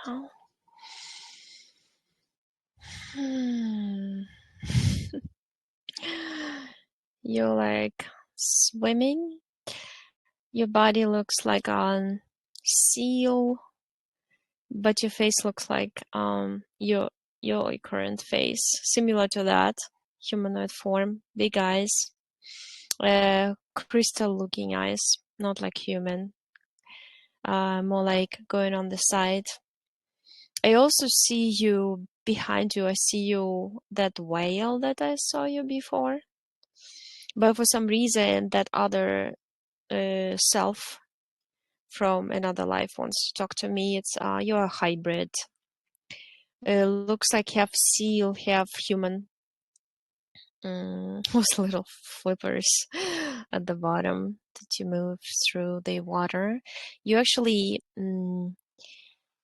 now. Hmm. You're like swimming. Your body looks like a seal, but your face looks like your current face, similar to that humanoid form, big eyes, crystal-looking eyes, not like human, more like going on the side. I also see you behind you. I see you, that whale that I saw you before, but for some reason that other self from another life wants to talk to me. It's you're a hybrid. Looks like you have seal, have human. With little flippers at the bottom that you move through the water. You actually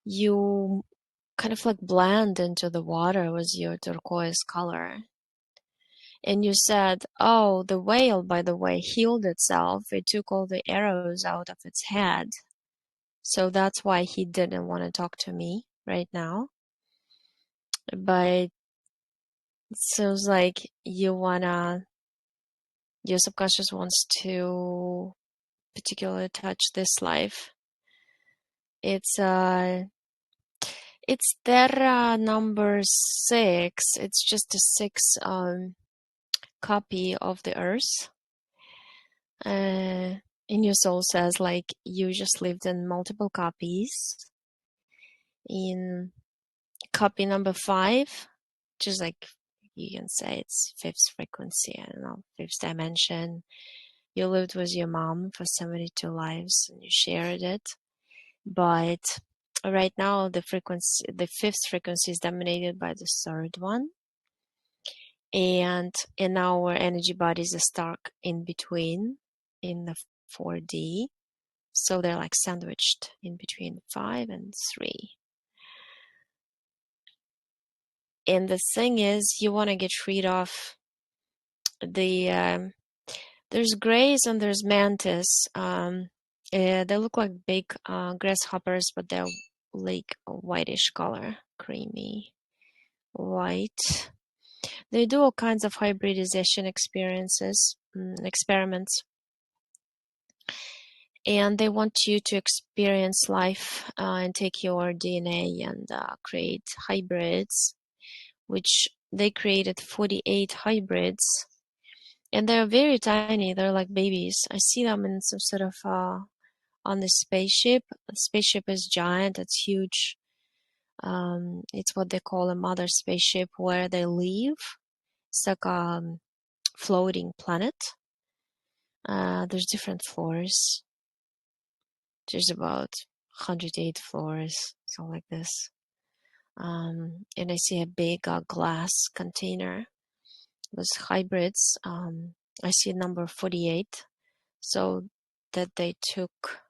you kind of like blend into the water with your turquoise color. And you said, oh, the whale, by the way, healed itself. It took all the arrows out of its head. So that's why he didn't want to talk to me right now. But it sounds like your subconscious wants to particularly touch this life. It's Terra number 6. It's just a 6 copy of the Earth. And your soul says like you just lived in multiple copies. In copy number 5, which is like you can say it's 5th frequency, I don't know, 5th dimension. You lived with your mom for 72 lives and you shared it. But right now the 5th frequency is dominated by the 3rd one. And in our energy bodies are stuck in between in the 4D. So they're like sandwiched in between 5 and 3. And the thing is, you want to get rid of the there's grays and there's mantis. They look like big grasshoppers, but they're like a whitish color, creamy white. They do all kinds of hybridization experiments, and they want you to experience life and take your DNA and create hybrids, which they created 48 hybrids. And they're very tiny. They're like babies. I see them in some sort of on the spaceship. The spaceship is giant. It's huge. It's what they call a mother spaceship where they live. It's like a floating planet. There's different floors. There's about 108 floors, something like this. And I see a big glass container with hybrids. I see number 48. So that they took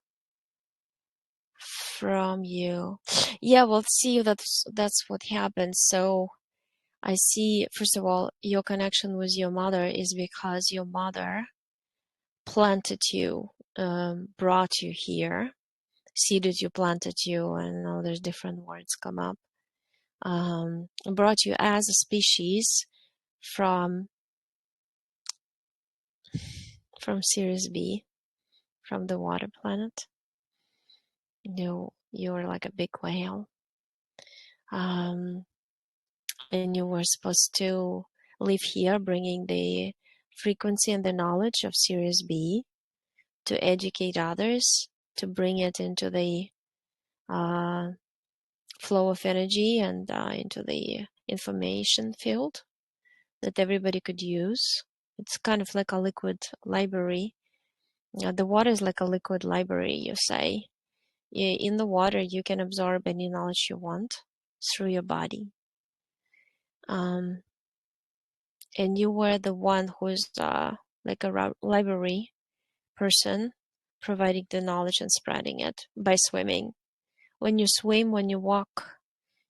from you. Yeah, well, see, that's what happened. So I see, first of all, your connection with your mother is because your mother planted you, brought you here, seeded you, planted you, and now there's different words come up. Brought you as a species from Sirius B, from the water planet. You're like a big whale. And you were supposed to live here, bringing the frequency and the knowledge of Sirius B to educate others, to bring it into the flow of energy and into the information field that everybody could use. It's kind of like a liquid library. The water is like a liquid library, you say. In the water, you can absorb any knowledge you want through your body. And you were the one who's like a library person, providing the knowledge and spreading it by swimming. When you swim, when you walk,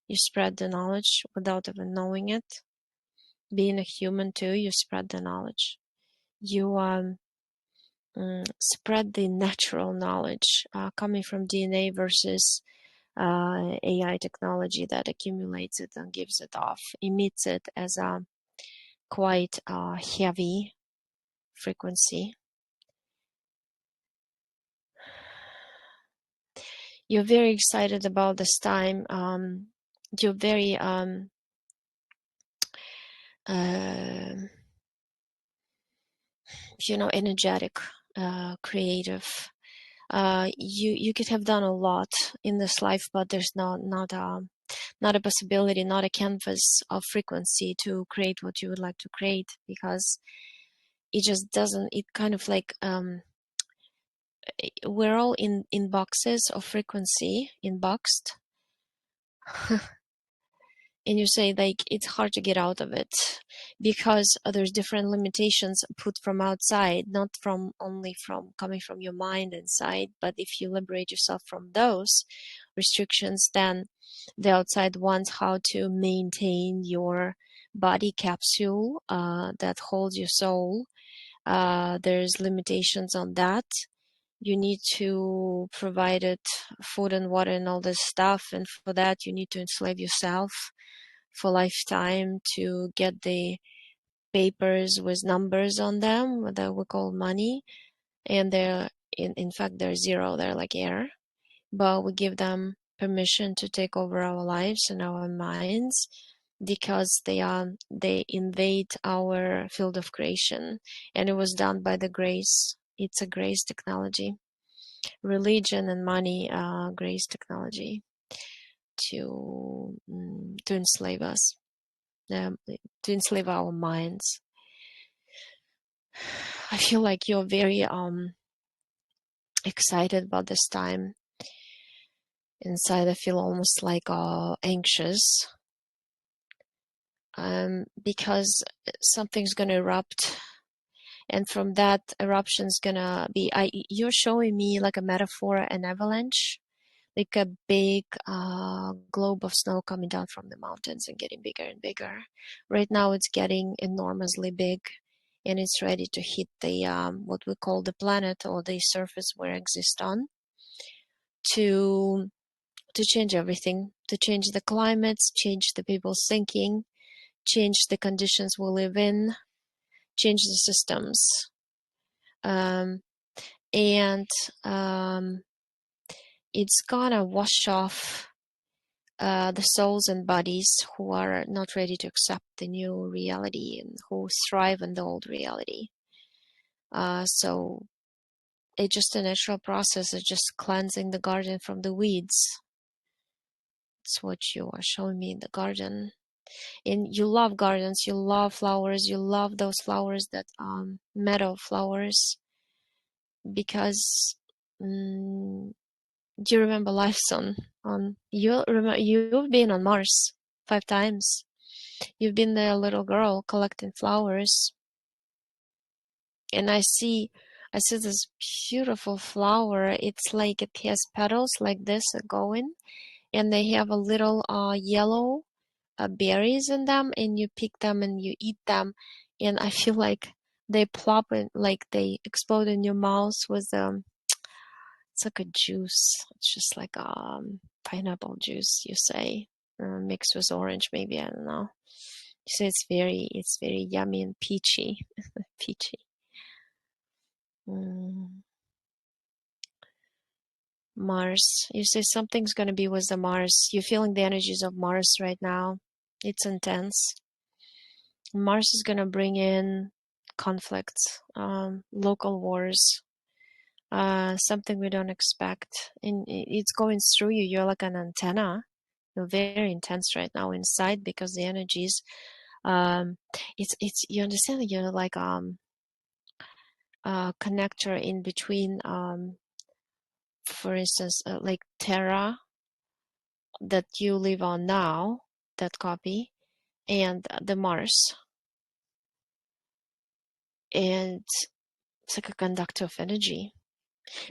you spread the knowledge without even knowing it. Being a human too, you spread the knowledge. You spread the natural knowledge coming from DNA versus AI technology that accumulates it and gives it off, emits it as a quite heavy frequency. You're very excited about this time. You're very energetic, creative. You could have done a lot in this life, but there's not a possibility, not a canvas of frequency to create what you would like to create, because it just doesn't. It kind of like we're all in boxes of frequency, in boxed. And you say like it's hard to get out of it because there's different limitations put from outside, not from only from coming from your mind inside. But if you liberate yourself from those restrictions, then the outside wants how to maintain your body capsule that holds your soul. There's limitations on that. You need to provide it food and water and all this stuff, and for that you need to enslave yourself for lifetime to get the papers with numbers on them that we call money, and they're in fact they're zero, they're like air, but we give them permission to take over our lives and our minds because they invade our field of creation, and it was done by the grace. It's a grace technology, religion and money, grace technology to enslave us, to enslave our minds. I feel like you're very excited about this time. Inside, I feel almost like anxious, because something's gonna erupt, and from that eruption's gonna be. You're showing me like a metaphor, an avalanche, like a big globe of snow coming down from the mountains and getting bigger and bigger. Right now, it's getting enormously big, and it's ready to hit the what we call the planet, or the surface we exist on, to change everything, to change the climates, change the people's thinking, change the conditions we live in, change the systems, um, and it's gonna wash off the souls and bodies who are not ready to accept the new reality and who thrive in the old reality. So it's just a natural process. It's just cleansing the garden from the weeds. It's what you are showing me in the garden. And you love gardens, you love flowers, you love those flowers that meadow flowers, because do you remember lives on you remember you've been on Mars 5 times. You've been there, little girl, collecting flowers, and I see this beautiful flower. It's like it has petals like this going, and they have a little yellow berries in them, and you pick them and you eat them, and I feel like they plop in, like they explode in your mouth with it's like a juice. It's just like pineapple juice, you say, mixed with orange, maybe, I don't know. You say it's very yummy and peachy, peachy. Mm. Mars. You say something's gonna be with the Mars. You're feeling the energies of Mars right now. It's intense. Mars is gonna bring in conflicts, local wars, something we don't expect. And it's going through you. You're like an antenna. You're very intense right now inside because the energies. It's you understand that you're like a connector in between. For instance, like Terra that you live on now, that copy, and the Mars, and it's like a conductor of energy.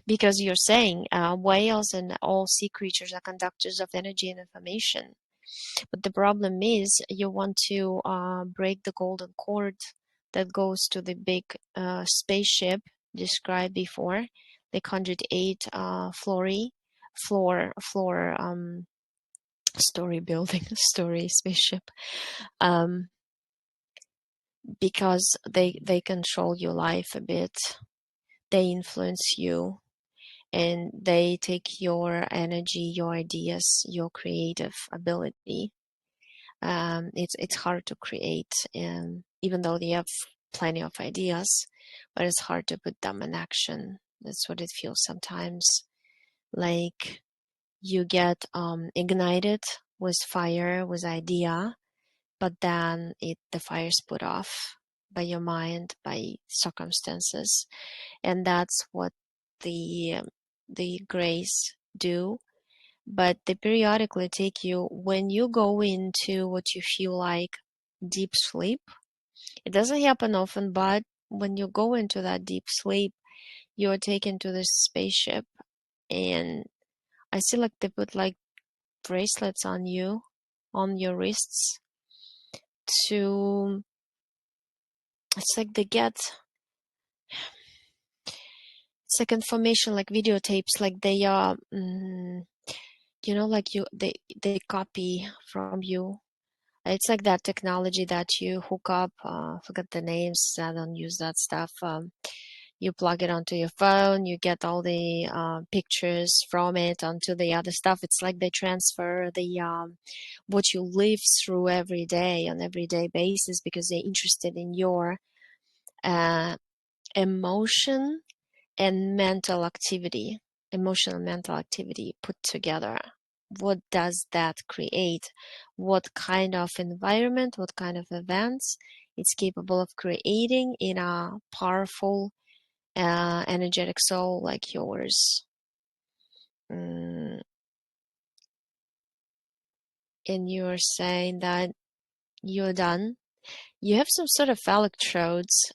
Because you're saying whales and all sea creatures are conductors of energy and information. But the problem is you want to break the golden cord that goes to the big spaceship described before, the 108 floor story building, story spaceship, um, because they control your life a bit. They influence you, and they take your energy, your ideas, your creative ability. It's hard to create, and even though they have plenty of ideas, but it's hard to put them in action. That's what it feels sometimes. Like you get ignited with fire, with idea, but then the fire's put off by your mind, by circumstances, and that's what the the grays do. But they periodically take you when you go into what you feel like deep sleep. It doesn't happen often, but when you go into that deep sleep, you're taken to this spaceship, and I see like they put like bracelets on you, on your wrists, to it's like they get it's like information, like videotapes, like they are like they copy from you. It's like that technology that you hook up, forget the names, I don't use that stuff. You plug it onto your phone, you get all the pictures from it onto the other stuff. It's like they transfer the what you live through every day on everyday basis, because they're interested in your uh, emotion and mental activity, emotional mental activity put together. What does that create? What kind of environment, what kind of events it's capable of creating in a powerful, energetic soul like yours? And you're saying that you're done. You have some sort of electrodes.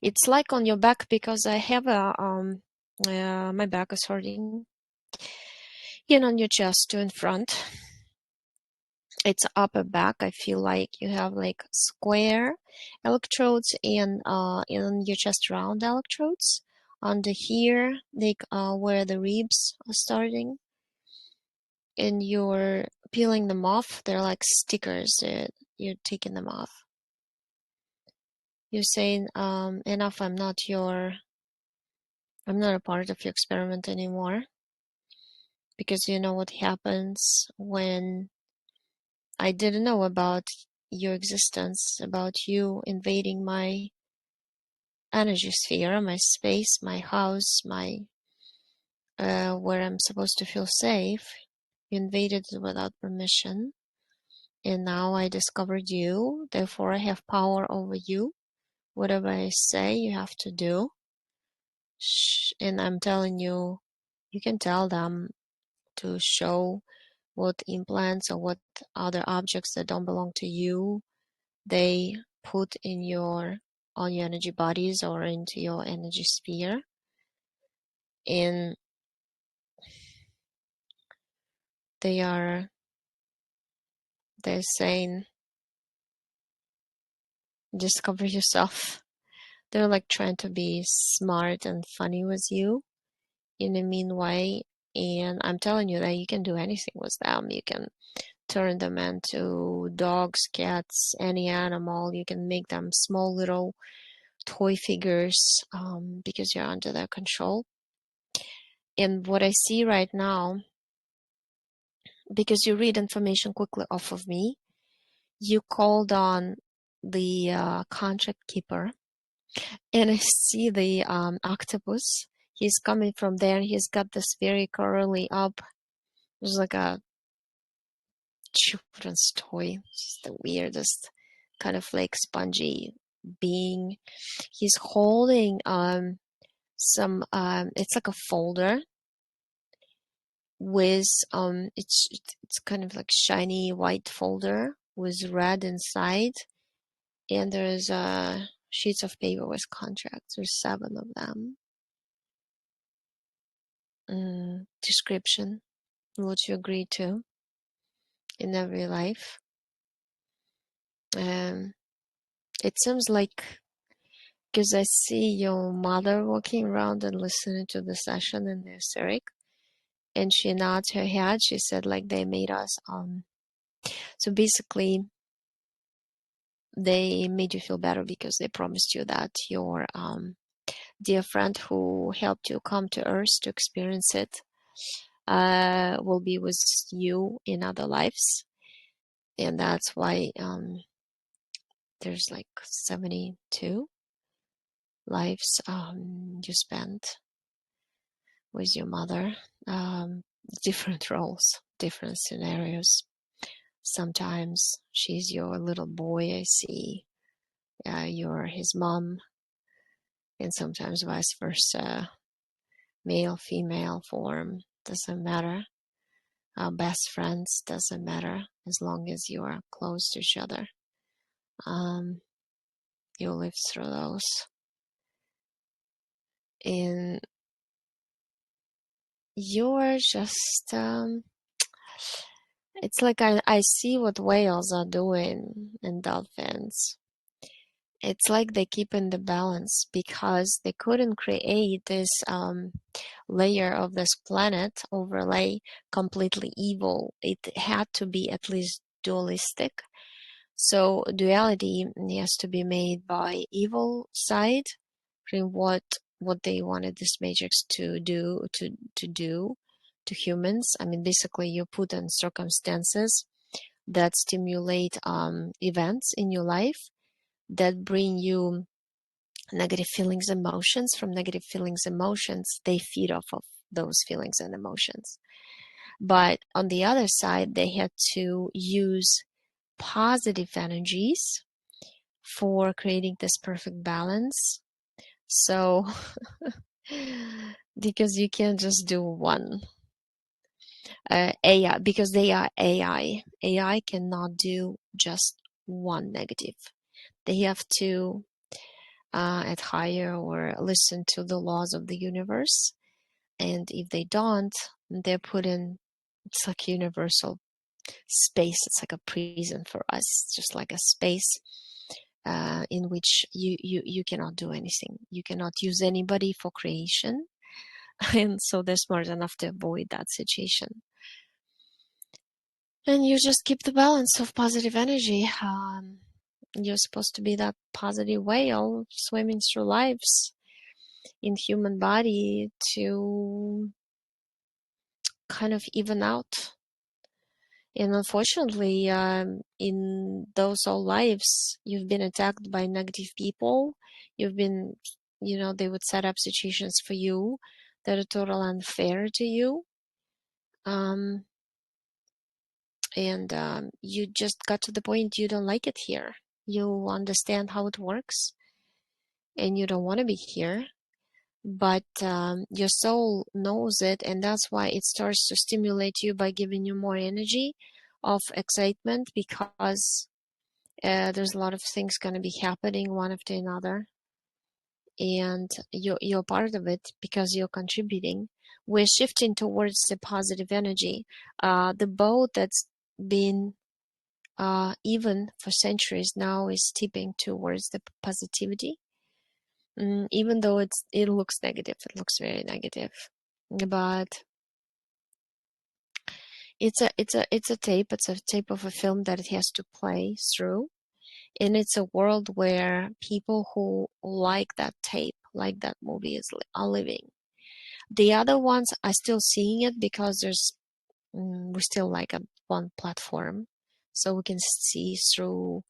It's like on your back, because I have my back is hurting. And on your chest too, in front. It's upper back. I feel like you have like square electrodes, and in your chest round electrodes. Under here, like where the ribs are starting, and you're peeling them off. They're like stickers. You're taking them off. You're saying, enough. I'm not a part of your experiment anymore. Because you know what happens when I didn't know about your existence, about you invading my energy sphere, my space, my house, my where I'm supposed to feel safe. You invaded it without permission, and now I discovered you. Therefore, I have power over you. Whatever I say, you have to do. And I'm telling you, you can tell them to show what implants or what other objects that don't belong to you they put in your on your energy bodies or into your energy sphere. And they're saying, discover yourself. They're like trying to be smart and funny with you in a mean way. And I'm telling you that you can do anything with them. You can turn them into dogs, cats, any animal. You can make them small little toy figures, because you're under their control. And what I see right now, because you read information quickly off of me, you called on the contract keeper, and I see the octopus. He's coming from there. He's got this very curly up. It's like a children's toy. It's the weirdest kind of like spongy being. He's holding some it's like a folder with it's kind of like shiny white folder with red inside, and there's sheets of paper with contracts. There's 7 of them. Description, what you agree to in every life. It seems like, because I see your mother walking around and listening to the session in the etheric, And she nods her head. She said, like, they made us, so basically, they made you feel better because they promised you that your dear friend who helped you come to Earth to experience it will be with you in other lives. And that's why there's like 72 lives you spent with your mother. Different roles, different scenarios. Sometimes she's your little boy, I see. You're his mom, and sometimes vice versa. Male, female form, doesn't matter. Best friends, doesn't matter, as long as you are close to each other. You live through those. And you're just, it's like I see what whales are doing and dolphins. It's like they keep in the balance because they couldn't create this layer of this planet overlay completely evil. It had to be at least dualistic. So duality has to be made by evil side, from what they wanted this matrix to do to humans. I mean, basically, you put in circumstances that stimulate events in your life that bring you negative feelings, emotions. From negative feelings, emotions, they feed off of those feelings and emotions. But on the other side, they had to use positive energies for creating this perfect balance. So, because you can't just do one. AI, because they are AI. AI cannot do just one negative. They have to adhere or listen to the laws of the universe. And if they don't, they're put in, it's like universal space. It's like a prison for us. It's just like a space in which you cannot do anything. You cannot use anybody for creation. And so they're smart enough to avoid that situation. And you just keep the balance of positive energy. You're supposed to be that positive whale swimming through lives in human body to kind of even out. And unfortunately, in those old lives, you've been attacked by negative people. You've been, they would set up situations for you that are totally unfair to you. And you just got to the point you don't like it here. You understand how it works and you don't want to be here. But your soul knows it, and that's why it starts to stimulate you by giving you more energy of excitement, because there's a lot of things going to be happening one after another, and you're part of it because you're contributing. We're shifting towards the positive energy. The boat that's been even for centuries now is tipping towards the positivity. Even though it looks negative, it looks very negative, but it's a tape of a film that it has to play through, and it's a world where people who like that tape, like that movie, are living. The other ones are still seeing it because we're still like at one platform, so we can see through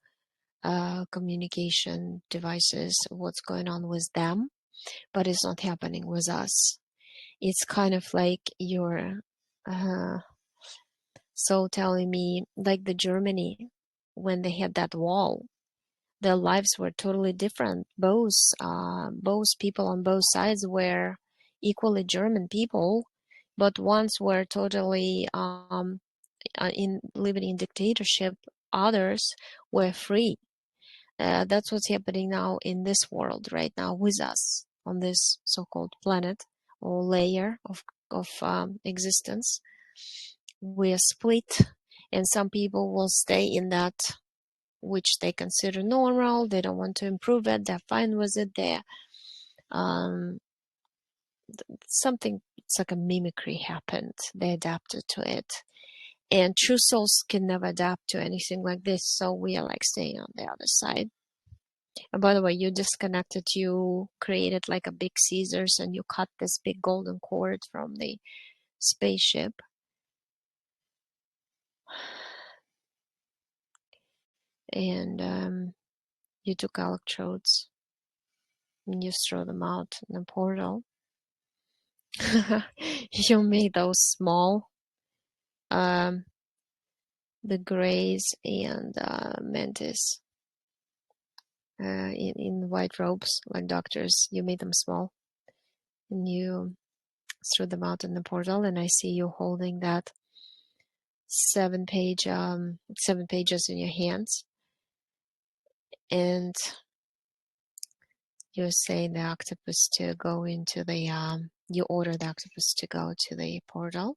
communication devices what's going on with them, but it's not happening with us. It's kind of like your soul telling me, like the Germany, when they had that wall, their lives were totally different. Both people on both sides were equally German people, but ones were totally in living in dictatorship. Others were free. That's what's happening now in this world right now with us on this so-called planet or layer of existence. We're split, and some people will stay in that which they consider normal. They don't want to improve it. They're fine with it. They're um, something it's like a mimicry happened. They adapted to it. And true souls can never adapt to anything like this, so we are like staying on the other side. And by the way, you disconnected, you created like a big scissors and you cut this big golden cord from the spaceship. And you took electrodes and you threw them out in the portal. You made those small, the grays and mantis in white robes, like doctors. You made them small and you threw them out in the portal. And I see you holding that 7 pages in your hands, and you're saying the octopus to go into the you order the octopus to go to the portal.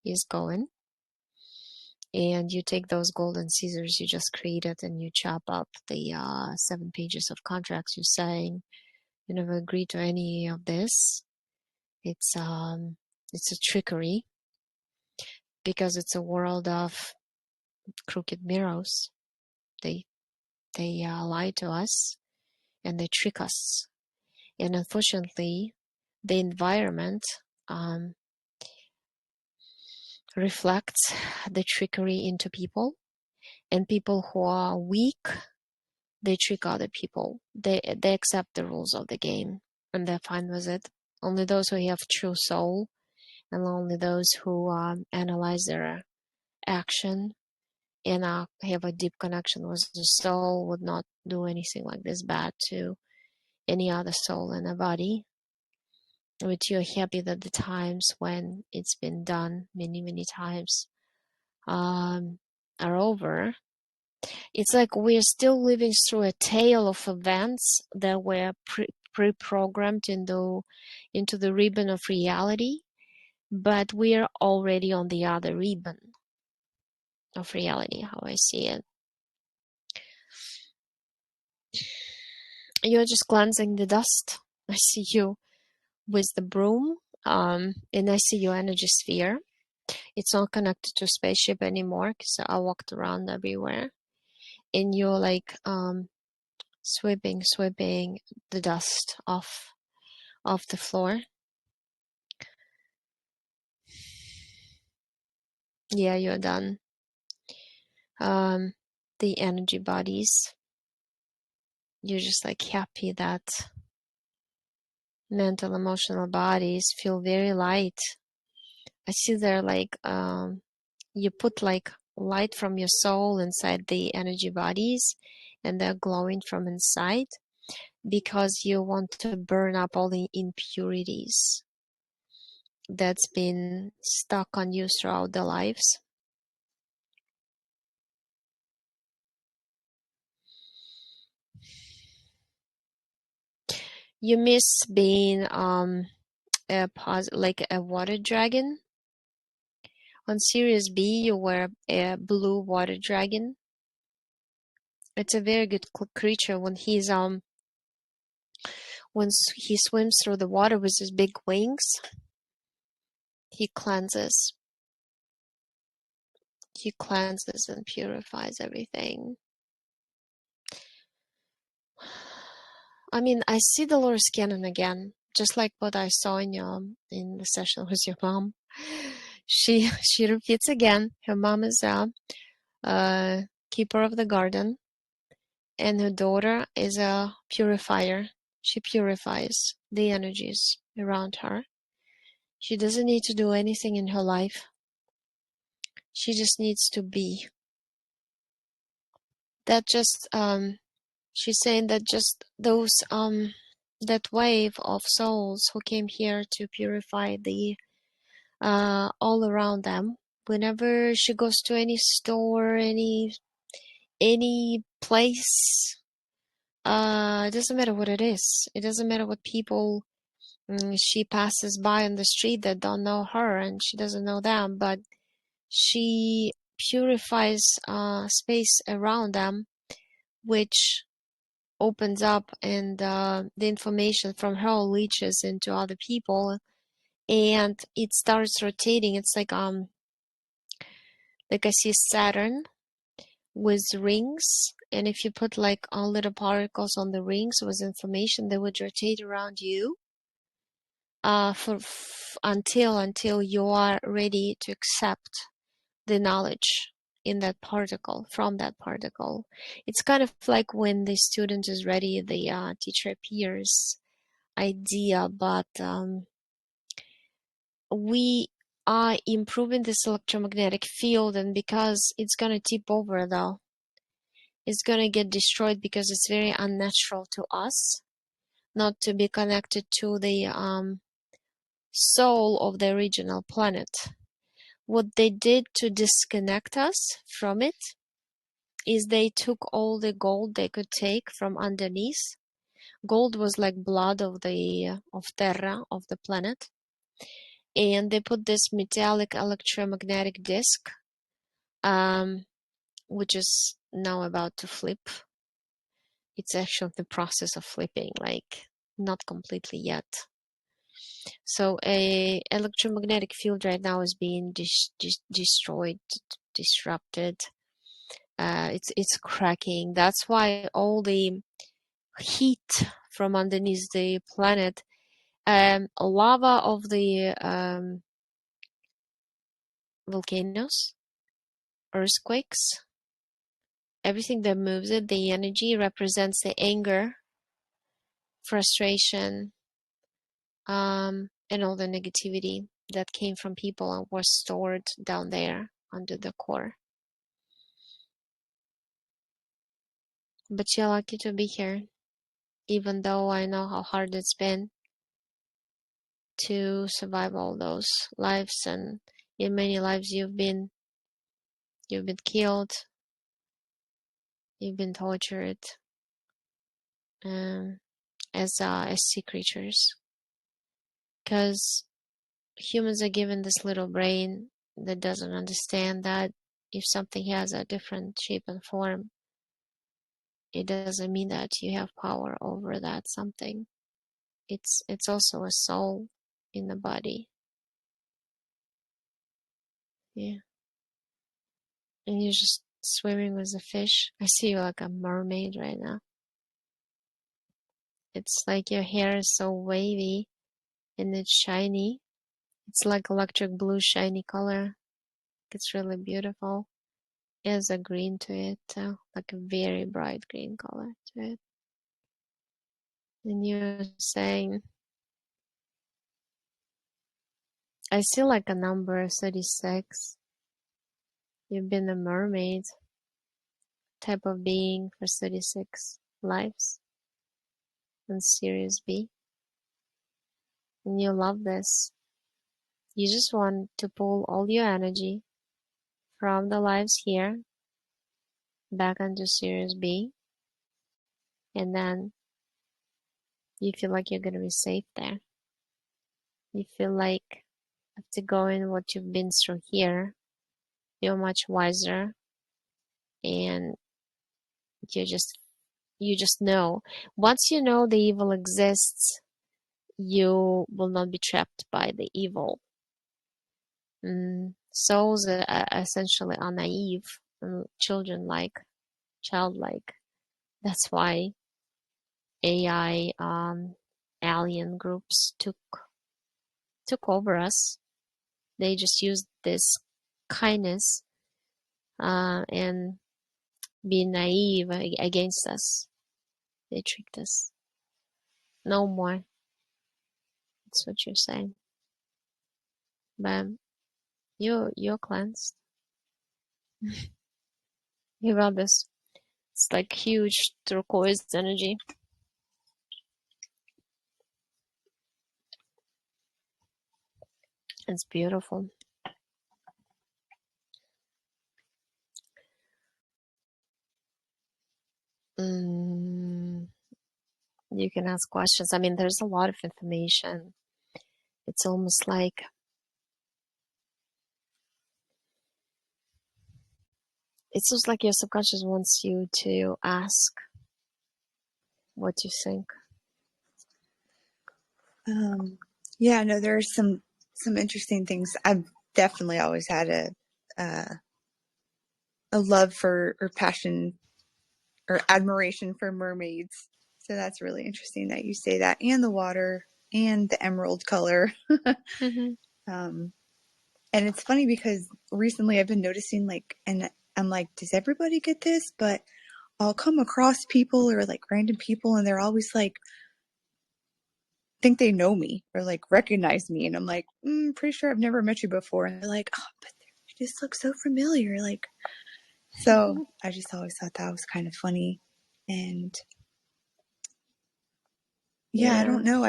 He's going, and you take those golden scissors you just created and you chop up the 7 pages of contracts. You're saying you never agree to any of this. It's a trickery, because it's a world of crooked mirrors. They lie to us and they trick us. And unfortunately, the environment reflects the trickery into people. And people who are weak, they trick other people. They accept the rules of the game and they're fine with it. Only those who have true soul and only those who analyze their action and have a deep connection with the soul would not do anything like this bad to any other soul in a body. But you're happy that the times when it's been done many, many times are over. It's like we're still living through a tale of events that were pre-programmed into the ribbon of reality, but we're already on the other ribbon of reality, how I see it. You're just cleansing the dust. I see you with the broom, and I see your energy sphere. It's not connected to spaceship anymore because I walked around everywhere. And you're like sweeping the dust off the floor. Yeah, you're done. The energy bodies, you're just like happy that mental, emotional bodies feel very light. I see there like you put like light from your soul inside the energy bodies, and they're glowing from inside because you want to burn up all the impurities that's been stuck on you throughout the lives. You miss being like a water dragon. On Sirius B, you were a blue water dragon. It's a very good creature when he's once he swims through the water with his big wings. He cleanses. He cleanses and purifies everything. I mean, I see Dolores Cannon again, just like what I saw in the session with your mom. She repeats again. Her mom is a keeper of the garden, and her daughter is a purifier. She purifies the energies around her. She doesn't need to do anything in her life. She just needs to be. That just she's saying that just those that wave of souls who came here to purify the all around them. Whenever she goes to any store, any place, it doesn't matter what it is. It doesn't matter what people she passes by on the street that don't know her and she doesn't know them, but she purifies space around them, which opens up, and the information from her leaches into other people, and it starts rotating. It's like I see Saturn with rings, and if you put like all little particles on the rings with information, they would rotate around you until you are ready to accept the knowledge in that particle, from that particle. It's kind of like when the student is ready, the teacher appears idea, but we are improving this electromagnetic field, and because it's going to tip over though, it's going to get destroyed because it's very unnatural to us not to be connected to the soul of the original planet. What they did to disconnect us from it is they took all the gold they could take from underneath. Gold was like blood of the of Terra, of the planet, and they put this metallic electromagnetic disc, which is now about to flip. It's actually the process of flipping, like not completely yet. So a electromagnetic field right now is being destroyed, disrupted. It's cracking. That's why all the heat from underneath the planet, lava of the volcanoes, earthquakes, everything that moves it, the energy represents the anger, frustration, and all the negativity that came from people and was stored down there under the core. But you're lucky to be here, even though I know how hard it's been to survive all those lives, and in many lives you've been killed, you've been tortured, um, as sea creatures, because humans are given this little brain that doesn't understand that if something has a different shape and form, it doesn't mean that you have power over that something. It's also a soul in the body. Yeah. And you're just swimming with a fish. I see you like a mermaid right now. It's like your hair is so wavy and it's shiny. It's like electric blue shiny color. It's really beautiful. It has a green to it, like a very bright green color to it. And you're saying, I see like a number 36. You've been a mermaid type of being for 36 lives in Series B. And you love this. You just want to pull all your energy from the lives here back into Series B, and then you feel like you're going to be safe there. You feel like after going what you've been through here, you're much wiser, and you just know. Once you know the evil exists, you will not be trapped by the evil. Souls are essentially are naive and childlike. That's why AI alien groups took over us. They just used this kindness and being naive against us. They tricked us. No more. That's what you're saying. But you're cleansed. You got this. It's like huge turquoise energy. It's beautiful. You can ask questions. I mean, there's a lot of information. It's almost like your subconscious wants you to ask what you think. Yeah, no, there's some some interesting things. I've definitely always had a love for or passion or admiration for mermaids. So that's really interesting that you say that, and the water and the emerald color. Mm-hmm. um, and it's funny because recently I've been noticing like, and I'm like, does everybody get this? But I'll come across people or like random people and they're always like, think they know me or like recognize me. And I'm like, pretty sure I've never met you before. And they're like, oh, but you just look so familiar. Like, so I just always thought that was kind of funny. And yeah, I Yeah, don't know.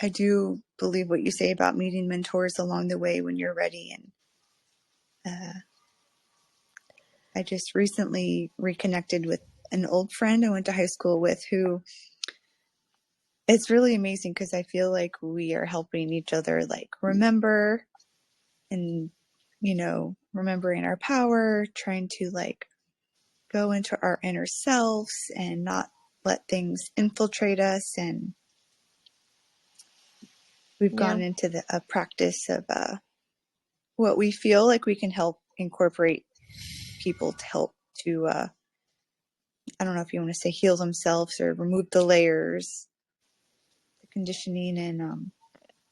I do believe what you say about meeting mentors along the way when you're ready. And I just recently reconnected with an old friend I went to high school with who it's really amazing because I feel like we are helping each other like remember and, remembering our power, trying to like go into our inner selves and not let things infiltrate us. And we've yeah, gone into a practice of what we feel like we can help incorporate people to help to, I don't know if you want to say heal themselves or remove the layers, the conditioning. And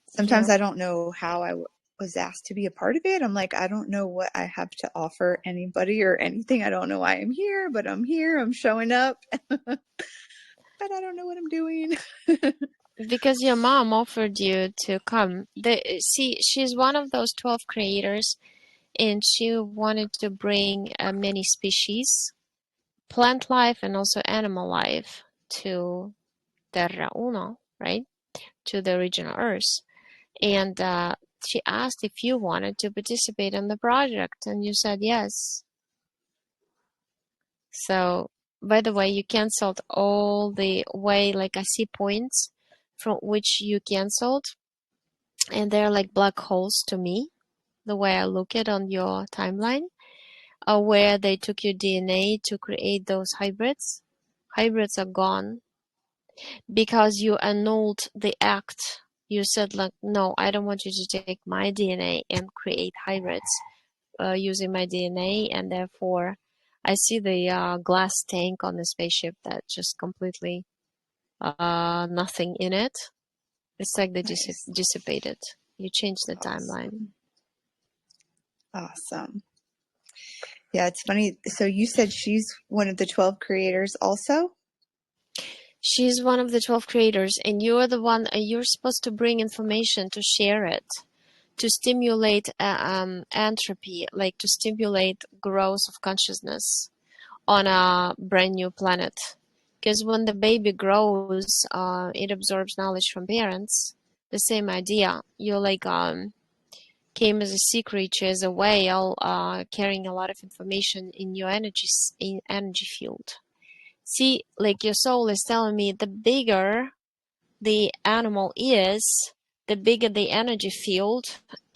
sometimes yeah. I don't know how was asked to be a part of it. I'm like, I don't know what I have to offer anybody or anything. I don't know why I'm here, but I'm here. I'm showing up, but I don't know what I'm doing. Because your mom offered you to come. See, she's one of those 12 creators, and she wanted to bring many species, plant life and also animal life, to Terra Uno, right? To the original Earth. And she asked if you wanted to participate in the project, and you said yes. So, by the way, you canceled all the way, like I see points from which you canceled, and they're like black holes to me, the way I look at on your timeline, where they took your DNA to create those hybrids. Hybrids are gone because you annulled the act. You said like, no, I don't want you to take my DNA and create hybrids using my DNA, and therefore I see the glass tank on the spaceship that just completely nothing in it. It's like they Nice. dissipated. You changed the timeline. Awesome. Awesome. Yeah, it's funny. So you said she's one of the 12 creators also? She's one of the 12 creators, and you're the one, you're supposed to bring information to share it, to stimulate entropy, like to stimulate growth of consciousness on a brand new planet. Because when the baby grows, it absorbs knowledge from parents. The same idea. You're like came as a sea creature, as a whale, carrying a lot of information in your energy field. See, like your soul is telling me, the bigger the animal is, the bigger the energy field,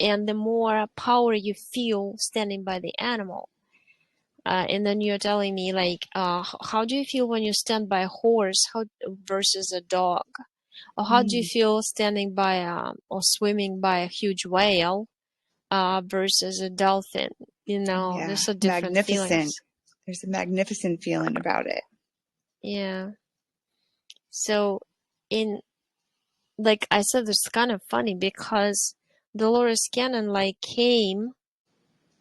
and the more power you feel standing by the animal. And then you're telling me, like, how do you feel when you stand by a horse versus a dog? Or how do you Mm, feel standing by or swimming by a huge whale versus a dolphin? yeah, There's a different magnificent. feelings. There's a magnificent feeling about it. Yeah. So, in like I said, it's kind of funny because Dolores Cannon like came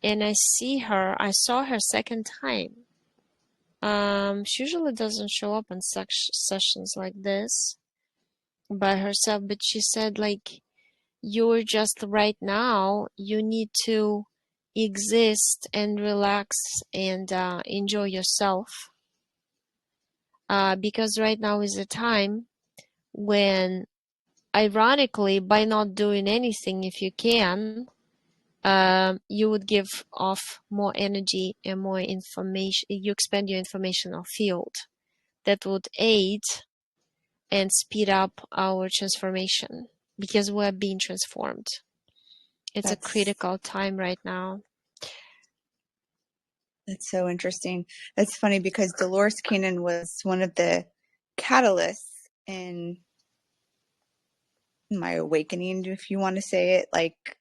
and I saw her second time. She usually doesn't show up in such sessions like this by herself, but she said like, you're just right now, you need to exist and relax and enjoy yourself. Because right now is a time when, ironically, by not doing anything, if you can, you would give off more energy and more information. You expand your informational field that would aid and speed up our transformation because we're being transformed. It's a That's critical time right now. that's so interesting. That's funny because Dolores Cannon was one of the catalysts in my awakening, if you want to say it, like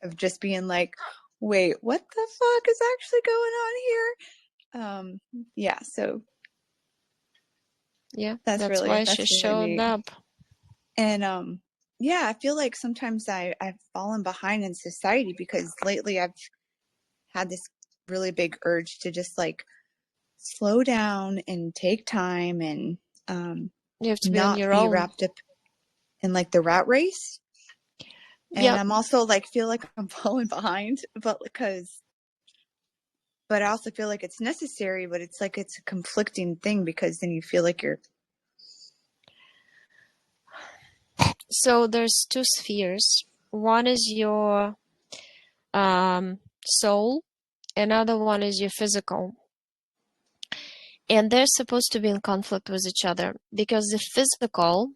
of just being like, wait, what the fuck is actually going on here? Yeah, so Yeah, that's why she that's really showed neat. up. And yeah, I feel like sometimes I've fallen behind in society because lately I've had this really big urge to just like slow down and take time and You have to be on not your be own. wrapped up in like the rat race. And Yep. I'm also like feel like I'm falling behind, but I also feel like it's necessary, but it's like it's a conflicting thing because then you feel like you're So there's two spheres. One is your soul, another one is your physical. And they're supposed to be in conflict with each other because the physical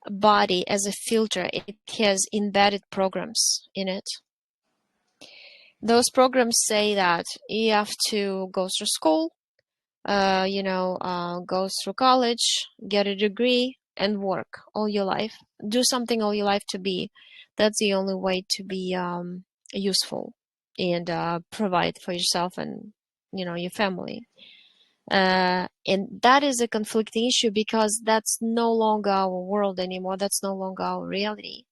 body as a filter, it has embedded programs in it. Those programs say that you have to go through school, go through college, get a degree, and work all your life. Do something all your life to be. That's the only way to be useful and provide for yourself and your family. And that is a conflicting issue because that's no longer our world anymore. That's no longer our reality.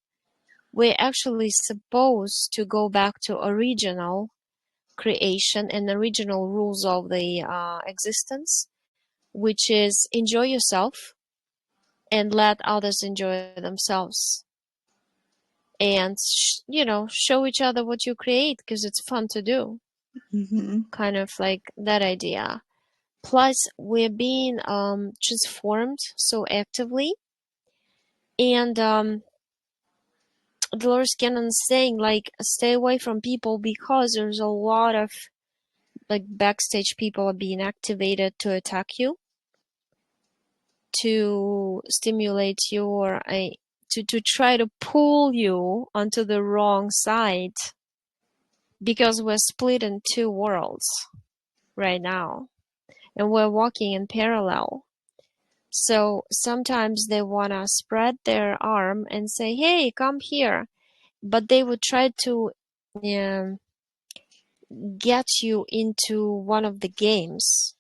We're actually supposed to go back to original creation and original rules of the existence, which is enjoy yourself and let others enjoy themselves. And, show each other what you create because it's fun to do. mm-hmm. Kind of like that idea. Plus, we're being transformed so actively. And Dolores Cannon saying, like, stay away from people because there's a lot of, like, backstage people are being activated to attack you, to stimulate your, to try to pull you onto the wrong side because we're split in two worlds right now and we're walking in parallel. So sometimes they want to spread their arm and say, hey, come here. But they would try to um, get you into one of the games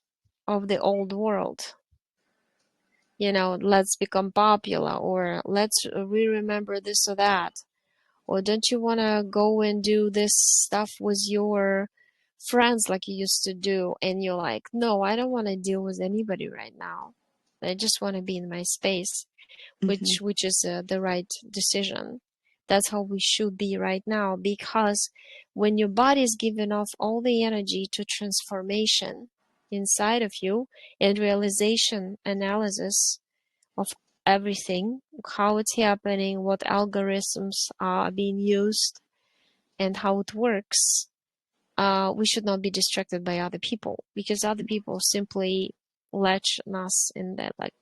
of the old world. Let's become popular, or let's remember this or that. Or don't you want to go and do this stuff with your friends like you used to do? And you're like, no, I don't want to deal with anybody right now. I just want to be in my space, Mm-hmm. which is the right decision. That's how we should be right now, because when your body is giving off all the energy to transformation inside of you and realization analysis of everything, how it's happening, what algorithms are being used, and how it works, we should not be distracted by other people because other people simply latch us in that, like,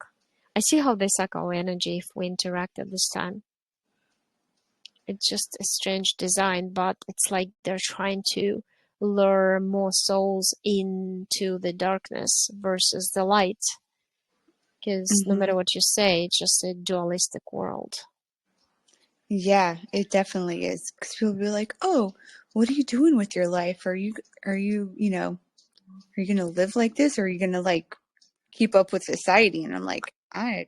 I see how they suck our energy if we interact at this time. It's just a strange design, but it's like they're trying to lure more souls into the darkness versus the light. Because no Mm-hmm. matter what you say, it's just a dualistic world. Yeah, it definitely is. Because people be like, "Oh, what are you doing with your life? Are you gonna live like this, or are you gonna like keep up with society?" And I'm like, I'm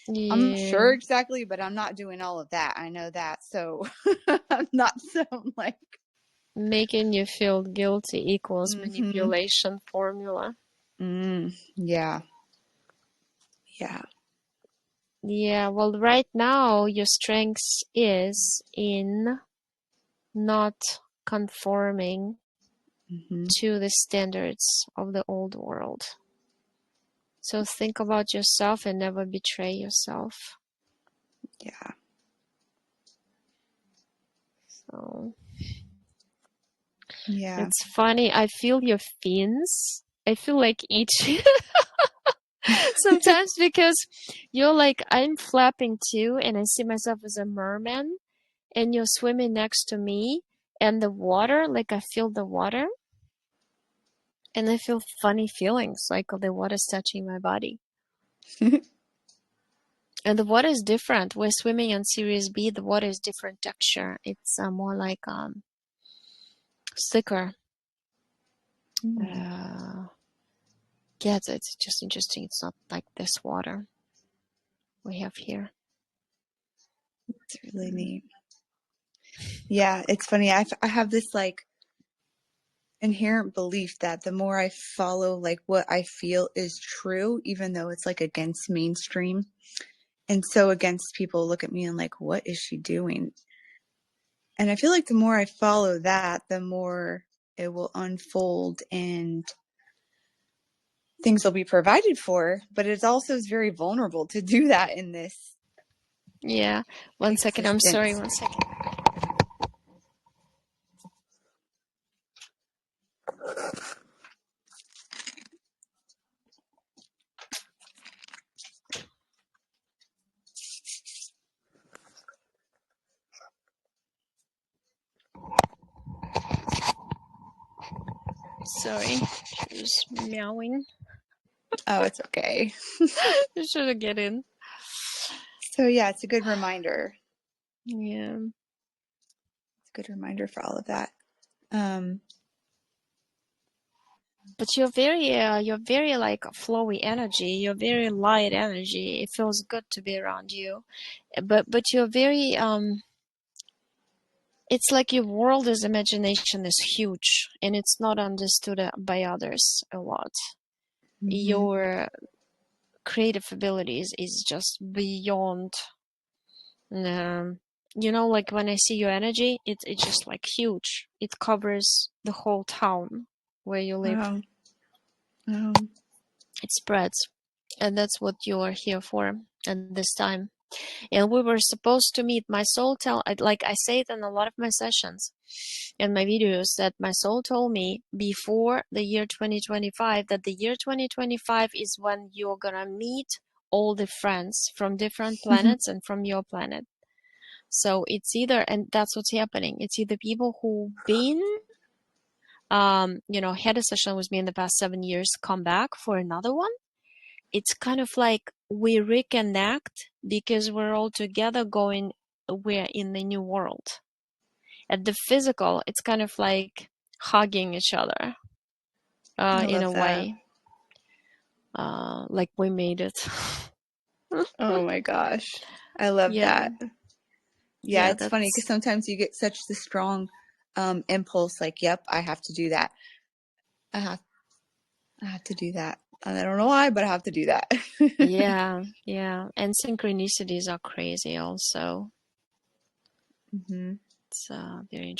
Yeah, sure exactly, but I'm not doing all of that. I know that, so I'm not so like. making you feel guilty equals Mm-hmm. manipulation formula. Yeah, yeah. Yeah, well, right now your strength is in not conforming Mm-hmm. to the standards of the old world. So think about yourself and never betray yourself. Yeah. So Yeah. it's funny. I feel your fins. I feel like each sometimes because you're like, I'm flapping too, and I see myself as a merman, and you're swimming next to me, and the water, like I feel the water, and I feel funny feelings, like the water's touching my body. And the water is different. We're swimming on Series B. The water is different texture. It's more like thicker. Mm, Yeah, it's just interesting. It's not like this water we have here. it's really neat. Yeah, it's funny. I have this like inherent belief that the more I follow like what I feel is true, even though it's like against mainstream and so against people look at me and like, what is she doing? And I feel like the more I follow that, the more it will unfold and things will be provided for. But it also is very vulnerable to do that in this Yeah. 1 second. I'm sorry. existence. 1 second. Sorry. She was meowing. Oh, it's okay. Should have get in. So yeah, it's a good reminder. Yeah. It's a good reminder for all of that. But you're very like flowy energy. You're very light energy. It feels good to be around you. But you're very it's like your world is imagination is huge and it's not understood by others a lot. Mm-hmm. Your creative abilities is just beyond um, like when I see your energy, it's just like huge. It covers the whole town where you live. Wow. It spreads. And that's what you are here for at this time. And we were supposed to meet. My soul like I say it in a lot of my sessions and my videos, that my soul told me before the year 2025 that the year 2025 is when you're gonna meet all the friends from different planets and from your planet. So it's either, and that's what's happening. It's either people who've been, had a session with me in the past 7 years, come back for another one. It's kind of like we reconnect because we're all together we're in the new world. At the physical, it's kind of like hugging each other, I in love a that. way, like we made it. Oh my gosh. I love Yeah, that. Yeah, yeah, it's funny that's, because sometimes you get such the strong impulse like, yep, I have to do that. I have I have to do that. And I don't know why, but I have to do that. yeah, yeah. And synchronicities are crazy also. Hmm. It's very interesting.